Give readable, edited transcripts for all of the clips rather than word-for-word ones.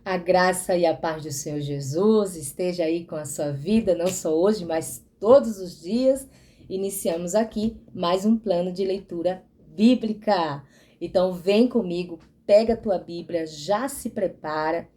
A graça e a paz do Senhor Jesus esteja aí com a sua vida, não só hoje, mas todos os dias. Iniciamos aqui mais um plano de leitura bíblica. Então vem comigo, pega a tua Bíblia, já se prepara.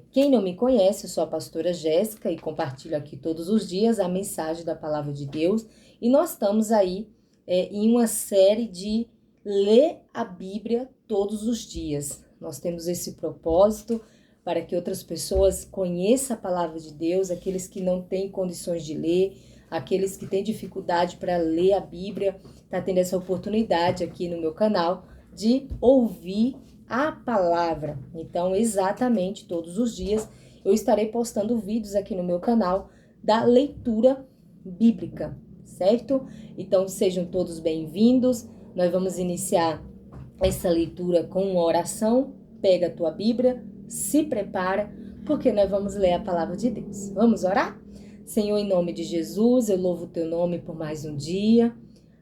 Quem não me conhece, eu sou a pastora Jéssica e compartilho aqui todos os dias a mensagem da Palavra de Deus. E nós estamos aí em uma série de ler a Bíblia todos os dias. Nós temos esse propósito para que outras pessoas conheçam a Palavra de Deus, aqueles que não têm condições de ler, aqueles que têm dificuldade para ler a Bíblia, tá tendo essa oportunidade aqui no meu canal de ouvir a palavra. Então, exatamente todos os dias eu estarei postando vídeos aqui no meu canal da leitura bíblica, certo? Então, sejam todos bem-vindos. Nós vamos iniciar essa leitura com uma oração. Pega a tua Bíblia, se prepara, porque nós vamos ler a palavra de Deus. Vamos orar? Senhor, em nome de Jesus, eu louvo o teu nome por mais um dia.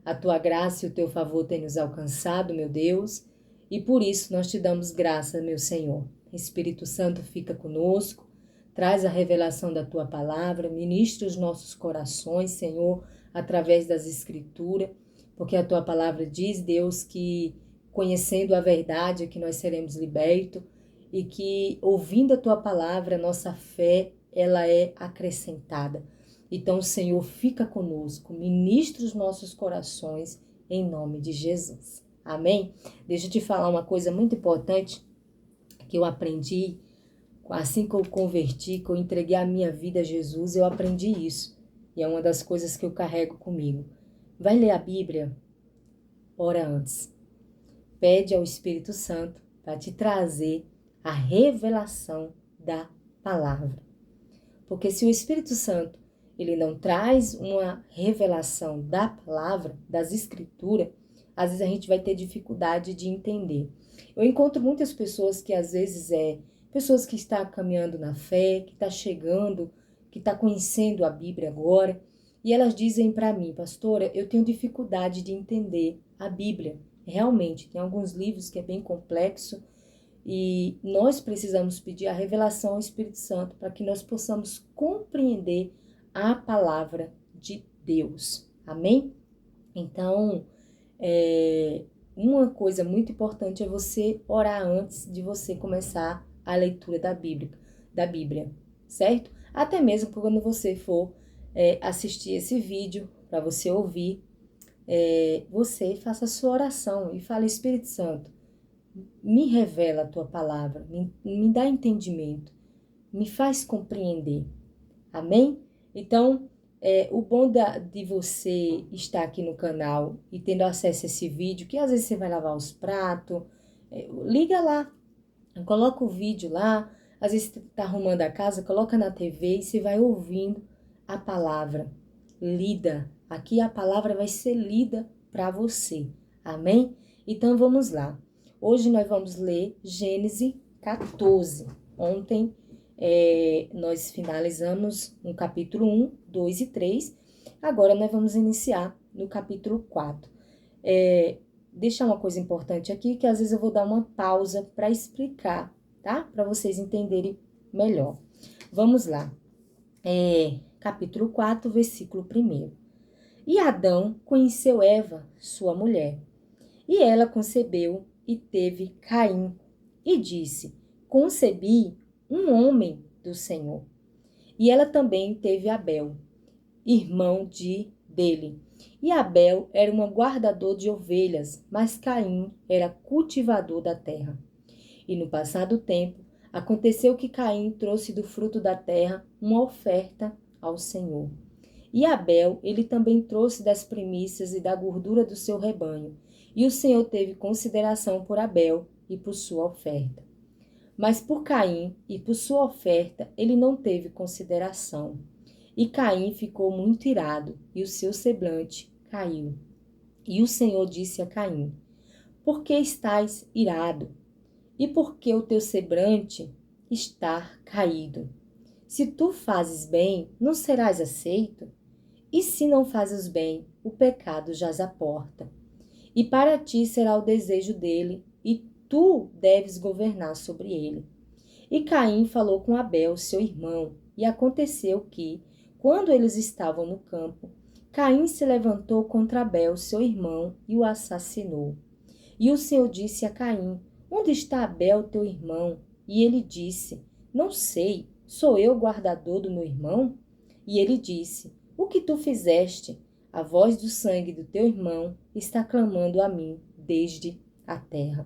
A tua graça e o teu favor têm nos alcançado, meu Deus. E por isso nós te damos graça, meu Senhor. Espírito Santo, fica conosco, traz a revelação da tua palavra, ministra os nossos corações, Senhor, através das Escrituras, porque a tua palavra diz, Deus, que conhecendo a verdade é que nós seremos libertos e que ouvindo a tua palavra, nossa fé, ela é acrescentada. Então, Senhor, fica conosco, ministra os nossos corações em nome de Jesus. Amém? Deixa eu te falar uma coisa muito importante que eu aprendi assim que eu converti, que eu entreguei a minha vida a Jesus, eu aprendi isso. E é uma das coisas que eu carrego comigo. Vai ler a Bíblia? Ora antes. Pede ao Espírito Santo para te trazer a revelação da palavra. Porque se o Espírito Santo ele não traz uma revelação da palavra, das Escrituras, às vezes a gente vai ter dificuldade de entender. Eu encontro muitas pessoas que às vezes pessoas que estão caminhando na fé, que estão chegando, que estão conhecendo a Bíblia agora, e elas dizem para mim, pastora, eu tenho dificuldade de entender a Bíblia. Realmente, tem alguns livros que é bem complexo, e nós precisamos pedir a revelação ao Espírito Santo para que nós possamos compreender a palavra de Deus. Amém? Então, uma coisa muito importante é você orar antes de você começar a leitura da Bíblia, certo? Até mesmo quando você for assistir esse vídeo, para você ouvir, você faça a sua oração e fale, Espírito Santo, me revela a tua palavra, me dá entendimento, me faz compreender. Amém? Então, o bom de você estar aqui no canal e tendo acesso a esse vídeo, que às vezes você vai lavar os pratos, liga lá, coloca o vídeo lá, às vezes você está arrumando a casa, coloca na TV e você vai ouvindo a palavra lida. Aqui a palavra vai ser lida para você. Amém? Então vamos lá. Hoje nós vamos ler Gênesis 14. Ontem nós finalizamos no capítulo 1, 2 e 3. Agora nós vamos iniciar no capítulo 4. Deixar uma coisa importante aqui, que às vezes eu vou dar uma pausa para explicar, tá? Para vocês entenderem melhor. Vamos lá. Capítulo 4, versículo 1. E Adão conheceu Eva, sua mulher, e ela concebeu e teve Caim, e disse, concebi um homem do Senhor. E ela também teve Abel, irmão dele. E Abel era um guardador de ovelhas, mas Caim era cultivador da terra. E no passado tempo, aconteceu que Caim trouxe do fruto da terra uma oferta ao Senhor. E Abel, ele também trouxe das primícias e da gordura do seu rebanho. E o Senhor teve consideração por Abel e por sua oferta. Mas por Caim e por sua oferta, ele não teve consideração. E Caim ficou muito irado, e o seu semblante caiu. E o Senhor disse a Caim, por que estás irado? E por que o teu semblante está caído? Se tu fazes bem, não serás aceito? E se não fazes bem, o pecado jaz à porta. E para ti será o desejo dele, e tu deves governar sobre ele. E Caim falou com Abel, seu irmão, e aconteceu que, quando eles estavam no campo, Caim se levantou contra Abel, seu irmão, e o assassinou. E o Senhor disse a Caim: Onde está Abel, teu irmão? E ele disse: Não sei, sou eu guardador do meu irmão? E ele disse: O que tu fizeste? A voz do sangue do teu irmão está clamando a mim desde a terra.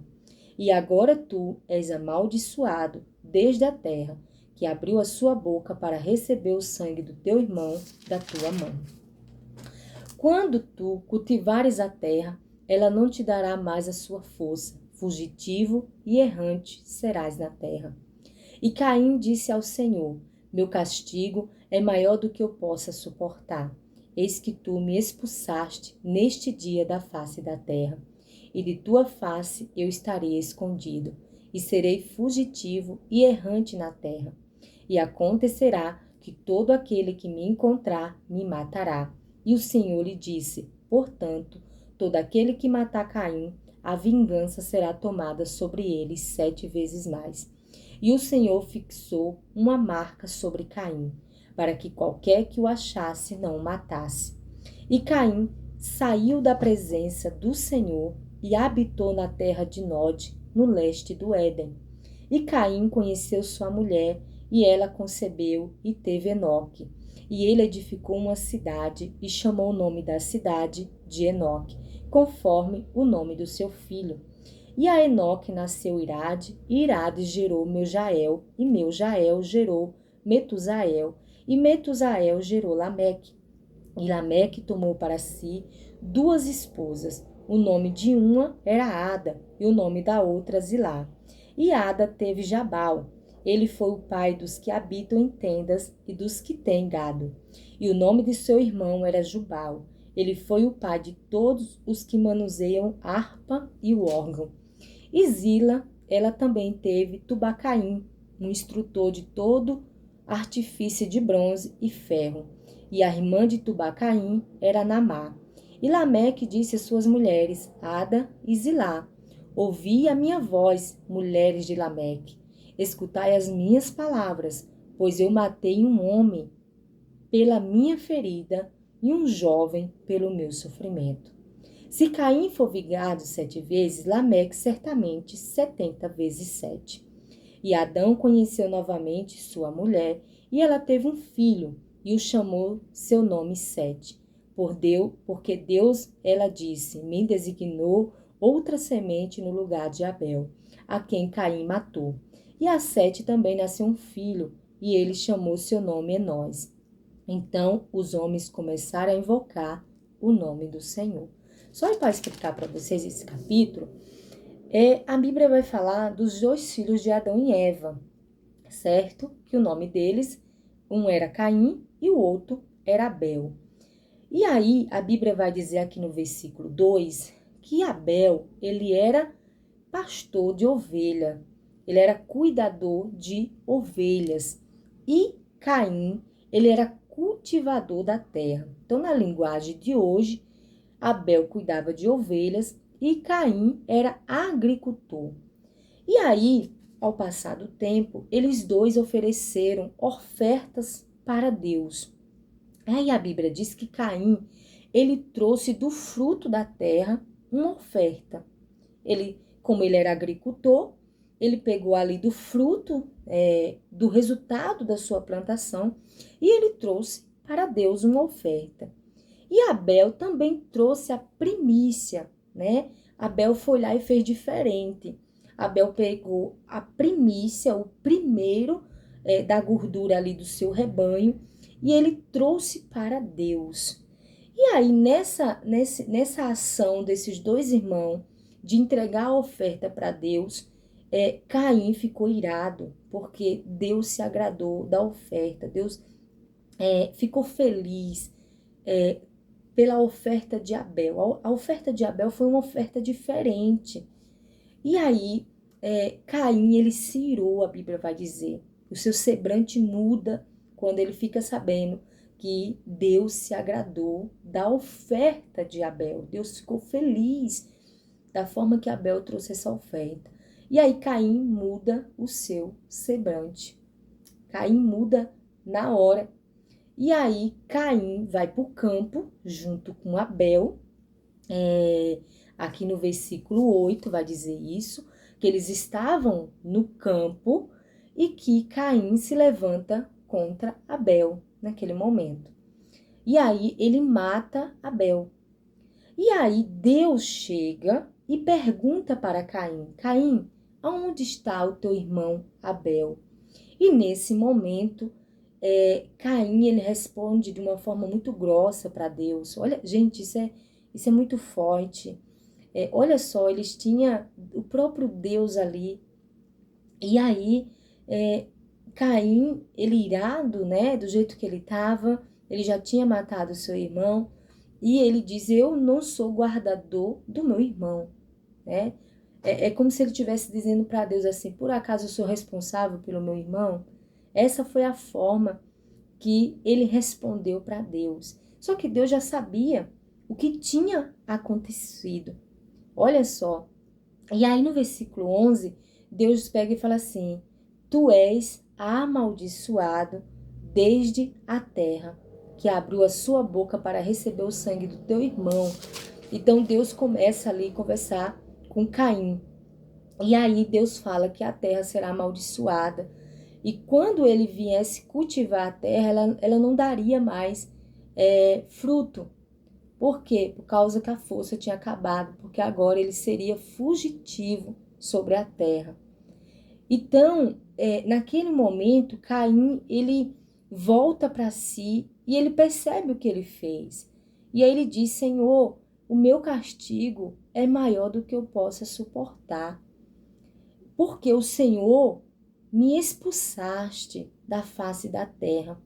E agora tu és amaldiçoado desde a terra, que abriu a sua boca para receber o sangue do teu irmão da tua mão. Quando tu cultivares a terra, ela não te dará mais a sua força. Fugitivo e errante serás na terra. E Caim disse ao Senhor: Meu castigo é maior do que eu possa suportar. Eis que tu me expulsaste neste dia da face da terra, e de tua face eu estarei escondido, e serei fugitivo e errante na terra. E acontecerá que todo aquele que me encontrar me matará. E o Senhor lhe disse: Portanto, todo aquele que matar Caim, a vingança será tomada sobre ele 7 vezes mais. E o Senhor fixou uma marca sobre Caim, para que qualquer que o achasse não o matasse. E Caim saiu da presença do Senhor e habitou na terra de Nod, no leste do Éden. E Caim conheceu sua mulher, e ela concebeu e teve Enoque. E ele edificou uma cidade e chamou o nome da cidade de Enoque, conforme o nome do seu filho. E a Enoque nasceu Irade, e Irade gerou Meujael, e Meujael gerou Metusael, e Metusael gerou Lameque. E Lameque tomou para si 2 esposas. O nome de uma era Ada, e o nome da outra Zilá. E Ada teve Jabal. Ele foi o pai dos que habitam em tendas e dos que têm gado. E o nome de seu irmão era Jubal. Ele foi o pai de todos os que manuseiam harpa e o órgão. E Zila, ela também teve Tubacaim, um instrutor de todo artifício de bronze e ferro. E a irmã de Tubacaim era Namá. E Lameque disse às suas mulheres, Ada e Zilá: Ouvi a minha voz, mulheres de Lameque. Escutai as minhas palavras, pois eu matei um homem pela minha ferida e um jovem pelo meu sofrimento. Se Caim for vingado 7 vezes, Lameque certamente 70 vezes 7. E Adão conheceu novamente sua mulher, e ela teve um filho, e o chamou seu nome Sete. Porque Deus, ela disse, me designou outra semente no lugar de Abel, a quem Caim matou. E a Sete também nasceu um filho, e ele chamou seu nome Enós. Então os homens começaram a invocar o nome do Senhor. Só para explicar para vocês esse capítulo, a Bíblia vai falar dos 2 filhos de Adão e Eva, certo? Que o nome deles, um era Caim e o outro era Abel. E aí a Bíblia vai dizer aqui no versículo 2 que Abel, ele era pastor de ovelha, ele era cuidador de ovelhas, e Caim, ele era cultivador da terra. Então, na linguagem de hoje, Abel cuidava de ovelhas e Caim era agricultor. E aí, ao passar do tempo, eles dois ofereceram ofertas para Deus. Aí a Bíblia diz que Caim, ele trouxe do fruto da terra uma oferta. Como ele era agricultor, ele pegou ali do fruto, do resultado da sua plantação, e ele trouxe para Deus uma oferta. E Abel também trouxe a primícia, né? Abel foi lá e fez diferente. Abel pegou a primícia, o primeiro da gordura ali do seu rebanho, e ele trouxe para Deus. E aí, nessa ação desses 2 irmãos, de entregar a oferta para Deus, Caim ficou irado, porque Deus se agradou da oferta. Deus ficou feliz pela oferta de Abel. A oferta de Abel foi uma oferta diferente. E aí, Caim, ele se irou, a Bíblia vai dizer. O seu semblante muda quando ele fica sabendo que Deus se agradou da oferta de Abel. Deus ficou feliz da forma que Abel trouxe essa oferta. E aí Caim muda o seu semblante. Caim muda na hora. E aí Caim vai para o campo junto com Abel. Aqui no versículo 8 vai dizer isso, que eles estavam no campo e que Caim se levanta contra Abel naquele momento. E aí ele mata Abel. E aí Deus chega e pergunta para Caim: Caim, aonde está o teu irmão Abel? E nesse momento, Caim ele responde de uma forma muito grossa para Deus. Olha, gente, isso é muito forte. Olha só, eles tinham o próprio Deus ali. E aí, Caim, ele irado, né, do jeito que ele estava, ele já tinha matado seu irmão, e ele diz, eu não sou guardador do meu irmão, né? É como se ele estivesse dizendo para Deus assim, por acaso eu sou responsável pelo meu irmão? Essa foi a forma que ele respondeu para Deus. Só que Deus já sabia o que tinha acontecido. Olha só. E aí no versículo 11, Deus pega e fala assim, tu és amaldiçoado desde a terra, que abriu a sua boca para receber o sangue do teu irmão. Então Deus começa ali a conversar com Caim. E aí Deus fala que a terra será amaldiçoada. E quando ele viesse cultivar a terra, ela não daria mais fruto. Por quê? Por causa que a força tinha acabado, porque agora ele seria fugitivo sobre a terra. Então, naquele momento, Caim, ele volta para si e ele percebe o que ele fez. E aí ele diz, Senhor, o meu castigo é maior do que eu possa suportar. Porque o Senhor me expulsaste da face da terra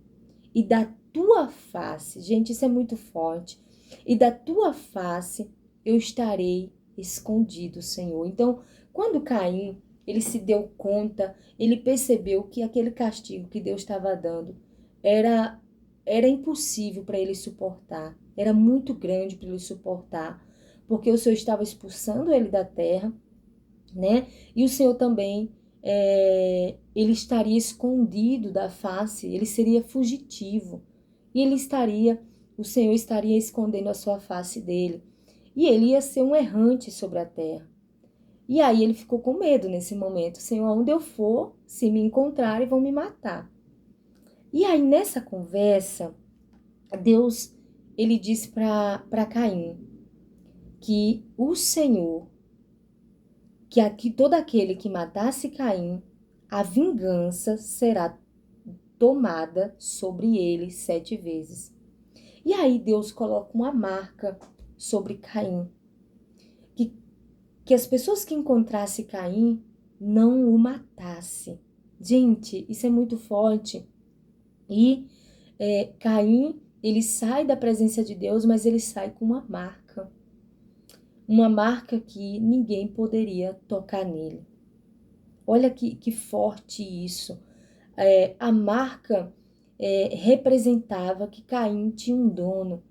e da tua face, gente, isso é muito forte, e da tua face eu estarei escondido, Senhor. Então, quando Caim, ele se deu conta, ele percebeu que aquele castigo que Deus estava dando era impossível para ele suportar, era muito grande para ele suportar, porque o Senhor estava expulsando ele da terra, né? E o Senhor também, ele estaria escondido da face, ele seria fugitivo. E o Senhor estaria escondendo a sua face dele. E ele ia ser um errante sobre a terra. E aí ele ficou com medo nesse momento. Senhor, onde eu for, se me encontrarem, vão me matar. E aí nessa conversa, Deus, ele disse para Caim que o Senhor, que aqui todo aquele que matasse Caim, a vingança será tomada sobre ele 7 vezes. E aí Deus coloca uma marca sobre Caim, que as pessoas que encontrassem Caim não o matassem. Gente, isso é muito forte. E Caim, ele sai da presença de Deus, mas ele sai com uma marca. Uma marca que ninguém poderia tocar nele. Olha que forte isso. A marca representava que Caim tinha um dono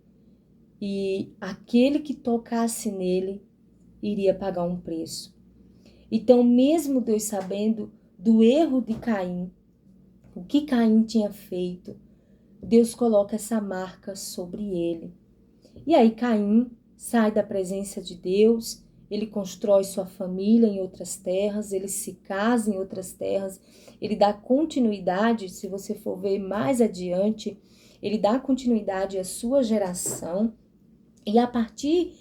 e aquele que tocasse nele iria pagar um preço. Então, mesmo Deus sabendo do erro de Caim, o que Caim tinha feito, Deus coloca essa marca sobre ele. E aí Caim sai da presença de Deus, ele constrói sua família em outras terras, ele se casa em outras terras, ele dá continuidade, se você for ver mais adiante, ele dá continuidade à sua geração, e a partir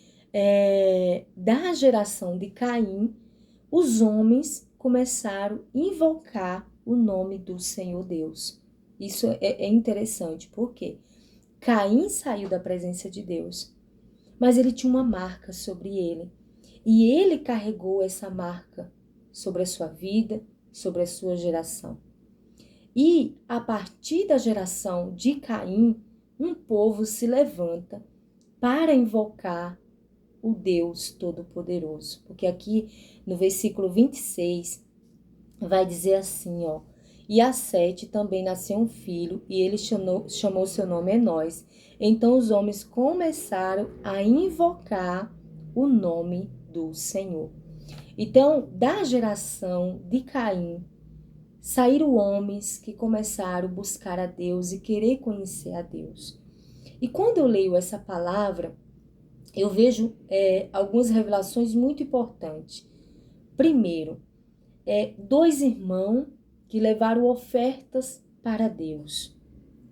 da geração de Caim, os homens começaram a invocar o nome do Senhor Deus. Isso é interessante, porque Caim saiu da presença de Deus, mas ele tinha uma marca sobre ele. E ele carregou essa marca sobre a sua vida, sobre a sua geração. E a partir da geração de Caim, um povo se levanta para invocar o Deus Todo-Poderoso. Porque aqui no versículo 26 vai dizer assim, ó. E a Sete também nasceu um filho, e ele chamou seu nome Enós. Então os homens começaram a invocar o nome do Senhor. Então, da geração de Caim, saíram homens que começaram a buscar a Deus e querer conhecer a Deus. E quando eu leio essa palavra, eu vejo algumas revelações muito importantes. Primeiro, dois irmãos que levaram ofertas para Deus,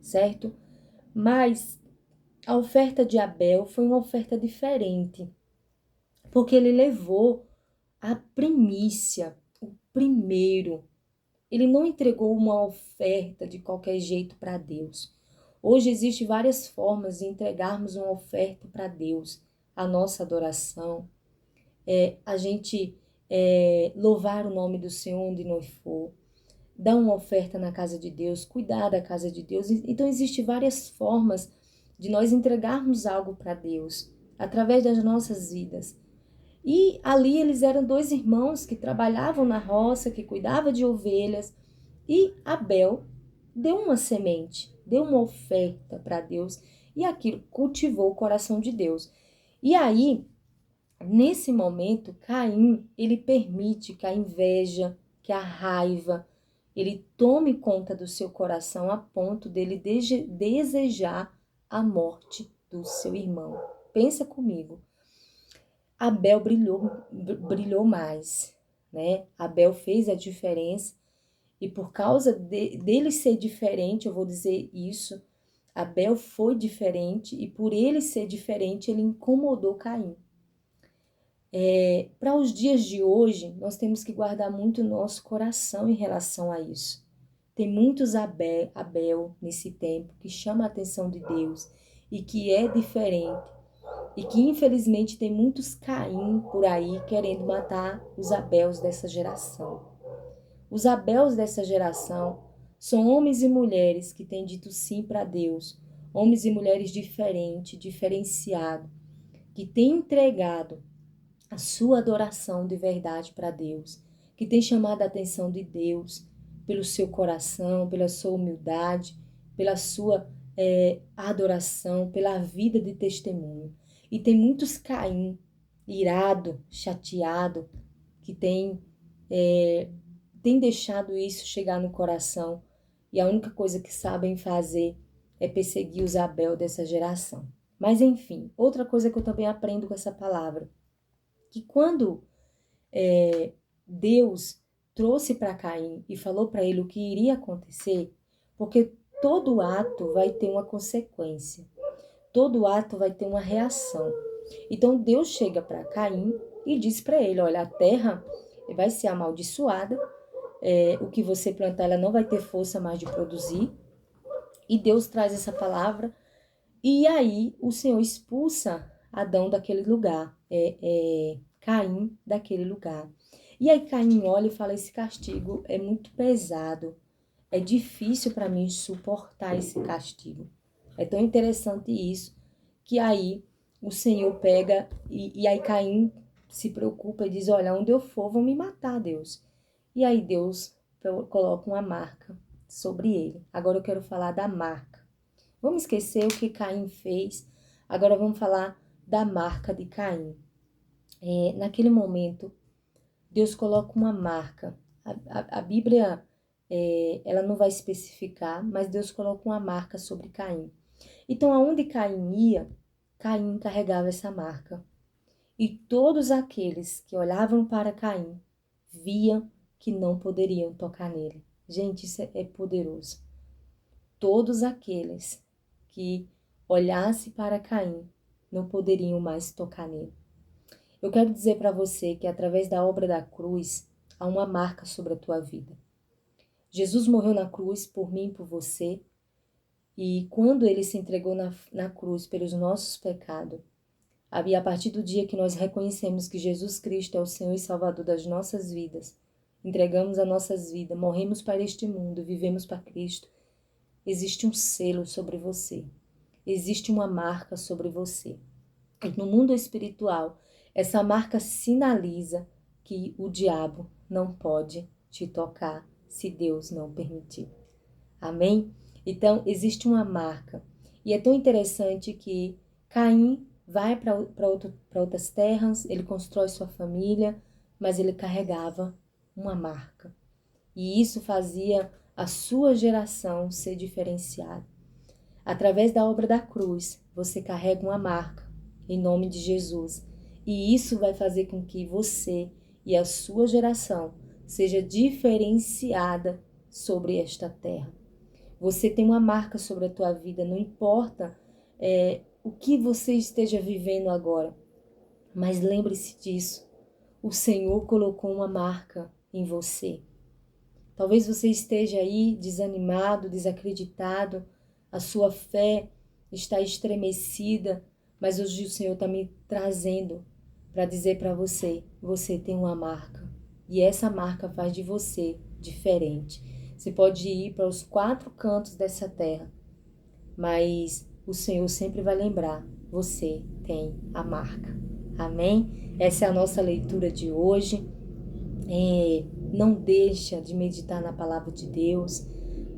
certo? Mas a oferta de Abel foi uma oferta diferente, porque ele levou a primícia, o primeiro. Ele não entregou uma oferta de qualquer jeito para Deus. Hoje existem várias formas de entregarmos uma oferta para Deus. A nossa adoração, a gente louvar o nome do Senhor onde nós for, dar uma oferta na casa de Deus, cuidar da casa de Deus. Então, existem várias formas de nós entregarmos algo para Deus, através das nossas vidas. E ali eles eram dois irmãos que trabalhavam na roça, que cuidavam de ovelhas, e Abel deu uma semente, deu uma oferta para Deus, e aquilo cultivou o coração de Deus. E aí, nesse momento, Caim, ele permite que a inveja, que a raiva, ele tome conta do seu coração a ponto dele desejar a morte do seu irmão. Pensa comigo. Abel brilhou mais, né? Abel fez a diferença e por causa dele ser diferente, eu vou dizer isso, Abel foi diferente e por ele ser diferente, ele incomodou Caim. Para os dias de hoje, nós temos que guardar muito o nosso coração em relação a isso. Tem muitos Abel nesse tempo que chama a atenção de Deus e que é diferente. E que infelizmente tem muitos Caim por aí querendo matar os Abels dessa geração. Os Abels dessa geração são homens e mulheres que têm dito sim para Deus, homens e mulheres diferentes, diferenciados, que têm entregado a sua adoração de verdade para Deus, que têm chamado a atenção de Deus pelo seu coração, pela sua humildade, pela sua adoração, pela vida de testemunho. E tem muitos Caim, irado, chateado, que tem deixado isso chegar no coração e a única coisa que sabem fazer é perseguir os Abel dessa geração. Mas enfim, outra coisa que eu também aprendo com essa palavra, que quando Deus trouxe para Caim e falou para ele o que iria acontecer, porque todo ato vai ter uma consequência. Todo ato vai ter uma reação. Então Deus chega para Caim e diz para ele, olha, a terra vai ser amaldiçoada, o que você plantar ela não vai ter força mais de produzir. E Deus traz essa palavra e aí o Senhor expulsa Adão daquele lugar, Caim daquele lugar. E aí Caim olha e fala, esse castigo é muito pesado, é difícil para mim suportar esse castigo. É tão interessante isso, que aí o Senhor pega e aí Caim se preocupa e diz, olha, onde eu for vão me matar, Deus. E aí Deus coloca uma marca sobre ele. Agora eu quero falar da marca. Vamos esquecer o que Caim fez, agora vamos falar da marca de Caim. Naquele momento, Deus coloca uma marca. A Bíblia, ela não vai especificar, mas Deus coloca uma marca sobre Caim. Então, aonde Caim ia, Caim carregava essa marca. E todos aqueles que olhavam para Caim, viam que não poderiam tocar nele. Gente, isso é poderoso. Todos aqueles que olhassem para Caim, não poderiam mais tocar nele. Eu quero dizer para você que através da obra da cruz, há uma marca sobre a tua vida. Jesus morreu na cruz por mim e por você, e quando ele se entregou na cruz pelos nossos pecados, a partir do dia que nós reconhecemos que Jesus Cristo é o Senhor e Salvador das nossas vidas, entregamos as nossas vidas, morremos para este mundo, vivemos para Cristo, existe um selo sobre você, existe uma marca sobre você. E no mundo espiritual, essa marca sinaliza que o diabo não pode te tocar se Deus não permitir. Amém? Então, existe uma marca. E é tão interessante que Caim vai para outras terras, ele constrói sua família, mas ele carregava uma marca. E isso fazia a sua geração ser diferenciada. Através da obra da cruz, você carrega uma marca em nome de Jesus. E isso vai fazer com que você e a sua geração seja diferenciada sobre esta terra. Você tem uma marca sobre a tua vida, não importa o que você esteja vivendo agora. Mas lembre-se disso, o Senhor colocou uma marca em você. Talvez você esteja aí desanimado, desacreditado, a sua fé está estremecida, mas hoje o Senhor está me trazendo para dizer para você, você tem uma marca. E essa marca faz de você diferente. Você pode ir para os 4 cantos dessa terra, mas o Senhor sempre vai lembrar, você tem a marca. Amém? Essa é a nossa leitura de hoje. Não deixa de meditar na palavra de Deus,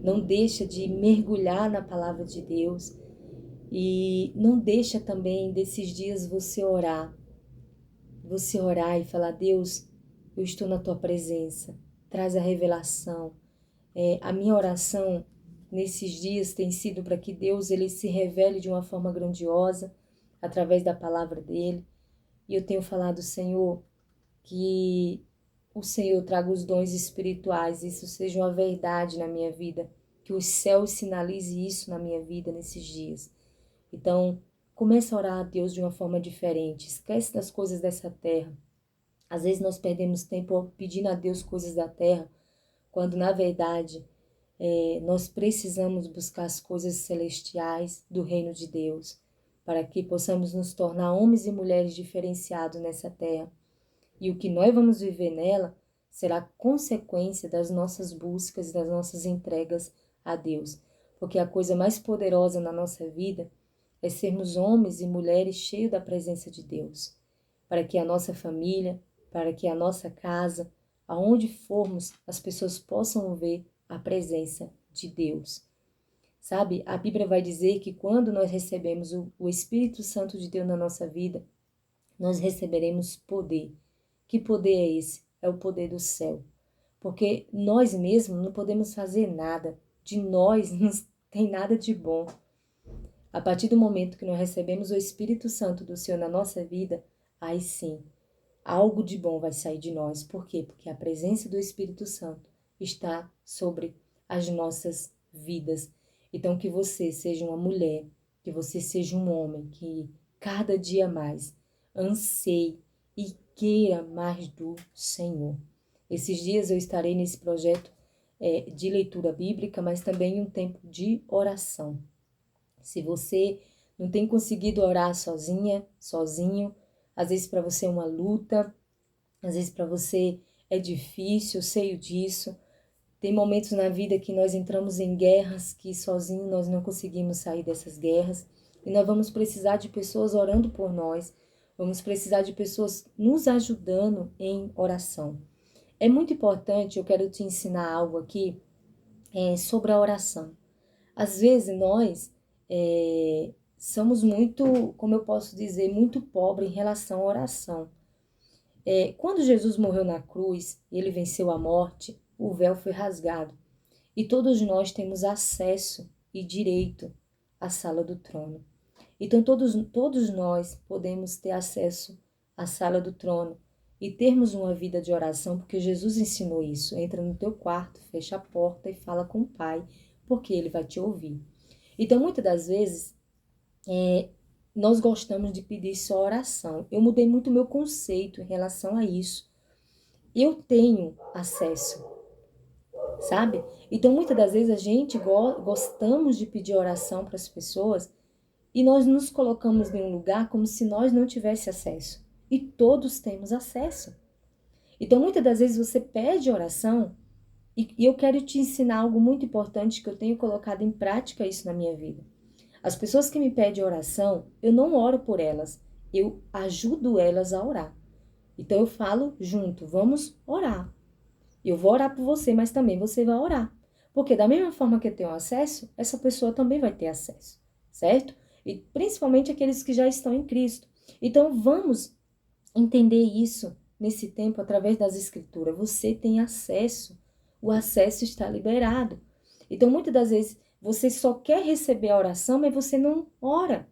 não deixa de mergulhar na palavra de Deus e não deixa também desses dias você orar e falar, Deus, eu estou na tua presença, traz a revelação. A minha oração nesses dias tem sido para que Deus ele se revele de uma forma grandiosa através da palavra dele. E eu tenho falado, Senhor, que o Senhor traga os dons espirituais, isso seja uma verdade na minha vida, que os céus sinalize isso na minha vida nesses dias. Então, comece a orar a Deus de uma forma diferente, esquece das coisas dessa terra. Às vezes nós perdemos tempo pedindo a Deus coisas da terra, quando na verdade nós precisamos buscar as coisas celestiais do reino de Deus, para que possamos nos tornar homens e mulheres diferenciados nessa terra. E o que nós vamos viver nela será consequência das nossas buscas e das nossas entregas a Deus. Porque a coisa mais poderosa na nossa vida é sermos homens e mulheres cheios da presença de Deus. Para que a nossa família, para que a nossa casa, aonde formos, as pessoas possam ver a presença de Deus. Sabe, a Bíblia vai dizer que quando nós recebemos o Espírito Santo de Deus na nossa vida, nós receberemos poder. Que poder é esse? É o poder do céu. Porque nós mesmos não podemos fazer nada. De nós não tem nada de bom. A partir do momento que nós recebemos o Espírito Santo do Senhor na nossa vida, aí sim, algo de bom vai sair de nós. Por quê? Porque a presença do Espírito Santo está sobre as nossas vidas. Então, que você seja uma mulher, que você seja um homem, que cada dia mais anseie e queira mais do Senhor. Esses dias eu estarei nesse projeto de leitura bíblica, mas também em um tempo de oração. Se você não tem conseguido orar sozinha, sozinho, às vezes para você é uma luta, às vezes para você é difícil, eu sei disso. Tem momentos na vida que nós entramos em guerras que sozinho nós não conseguimos sair dessas guerras. E nós vamos precisar de pessoas orando por nós. Vamos precisar de pessoas nos ajudando em oração. É muito importante, eu quero te ensinar algo aqui sobre a oração. Às vezes nós somos muito, como eu posso dizer, muito pobres em relação à oração. Quando Jesus morreu na cruz, ele venceu a morte, o véu foi rasgado. E todos nós temos acesso e direito à sala do trono. Então todos nós podemos ter acesso à sala do trono e termos uma vida de oração, porque Jesus ensinou isso. Entra no teu quarto, fecha a porta e fala com o Pai, porque Ele vai te ouvir. Então, muitas das vezes, nós gostamos de pedir só oração. Eu mudei muito meu conceito em relação a isso. Eu tenho acesso, sabe? Então, muitas das vezes, a gente gostamos de pedir oração para as pessoas e nós nos colocamos em um lugar como se nós não tivéssemos acesso. E todos temos acesso. Então, muitas das vezes, você pede oração e eu quero te ensinar algo muito importante que eu tenho colocado em prática isso na minha vida. As pessoas que me pedem oração, eu não oro por elas, eu ajudo elas a orar. Então eu falo junto, vamos orar. Eu vou orar por você, mas também você vai orar. Porque da mesma forma que eu tenho acesso, essa pessoa também vai ter acesso, certo? E principalmente aqueles que já estão em Cristo. Então vamos entender isso nesse tempo através das escrituras. Você tem acesso. O acesso está liberado. Então, muitas das vezes, você só quer receber a oração, mas você não ora.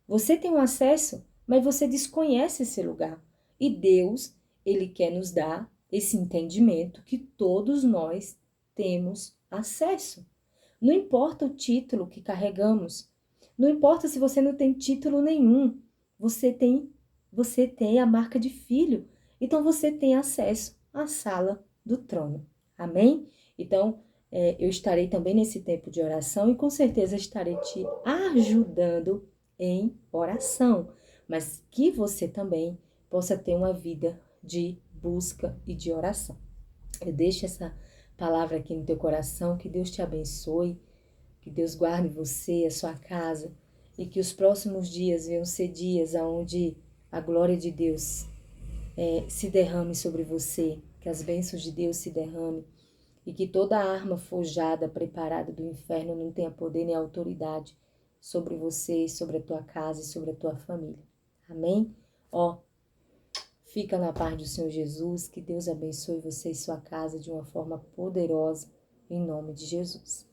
Você tem um acesso, mas você desconhece esse lugar. E Deus, Ele quer nos dar esse entendimento que todos nós temos acesso. Não importa o título que carregamos. Não importa se você não tem título nenhum. Você tem a marca de filho. Então, você tem acesso à sala do trono. Amém? Então, eu estarei também nesse tempo de oração e com certeza estarei te ajudando em oração, mas que você também possa ter uma vida de busca e de oração. Eu deixo essa palavra aqui no teu coração, que Deus te abençoe, que Deus guarde você, a sua casa, e que os próximos dias venham ser dias onde a glória de Deus se derrame sobre você, que as bênçãos de Deus se derrame, e que toda arma forjada, preparada do inferno não tenha poder nem autoridade sobre você, sobre a tua casa e sobre a tua família. Amém? Ó, fica na paz do Senhor Jesus, que Deus abençoe você e sua casa de uma forma poderosa, em nome de Jesus.